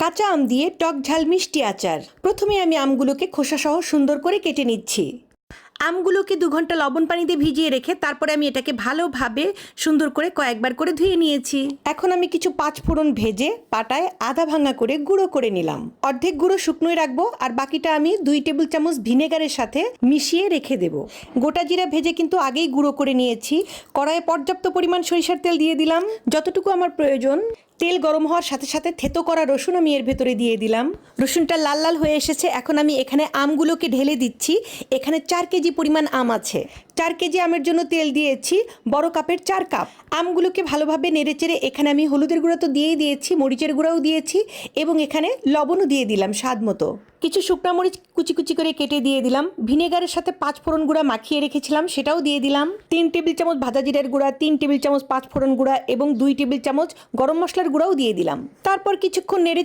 কাঁচা আম দিয়ে টক ঝাল মিষ্টি আচার। প্রথমে আমি আমগুলোকে খোসাসহ সুন্দর করে কেটে নিচ্ছি। আমগুলোকে 2 ঘন্টা লবণ পানিতে ভিজিয়ে রেখে তারপরে আমি এটাকে ভালোভাবে সুন্দর করে কয়েকবার করে ধুয়ে নিয়েছি। এখন আমি কিছু 5 ফোড়ন ভেজে পাটায় আধা ভাঙা করে গুঁড়ো করে নিলাম। অর্ধেক গুঁড়ো শুকনোয় রাখবো আর বাকিটা আমি 2 টেবিল চামচ ভিনেগারের সাথে মিশিয়ে রেখে দেব। গোটা জিরা ভেজে কিন্তু আগেই গুঁড়ো করে নিয়েছি। কড়াইয়ে পর্যাপ্ত পরিমাণ সরিষার তেল দিয়ে দিলাম, যতটুকু আমার প্রয়োজন। তেল গরম হওয়ার সাথে সাথে থেতো করা রসুন আমি এর ভেতরে দিয়ে দিলাম। রসুনটা লাল লাল হয়ে এসেছে। এখন আমি এখানে আমগুলোকে ঢেলে দিচ্ছি। এখানে 4 কেজি পরিমাণ আম আছে। 4 কেজি আমের জন্য তেল দিয়েছি বড় কাপের 4 কাপ। আমগুলোকে ভালোভাবে নেড়েচেড়ে এখানে আমি হলুদের গুঁড়ো তো দিয়েই দিয়েছি, মরিচের গুঁড়াও দিয়েছি এবং এখানে লবণও দিয়ে দিলাম স্বাদ মতো। কিছু শুকনা মরিচ কুচি কুচি করে কেটে দিয়ে দিলাম। ভিনেগারের সাথে 5 ফোড়ন গুঁড়া মাখিয়ে রেখেছিলাম, সেটাও দিয়ে দিলাম। 3 টেবিল চামচ ভাজা জিরার গুঁড়া, 3 টেবিল চামচ 5 ফোড়ন গুঁড়া এবং 2 টেবিল চামচ গরম মশলার গুঁড়াও দিয়ে দিলাম। তারপর কিছুক্ষণ নেড়ে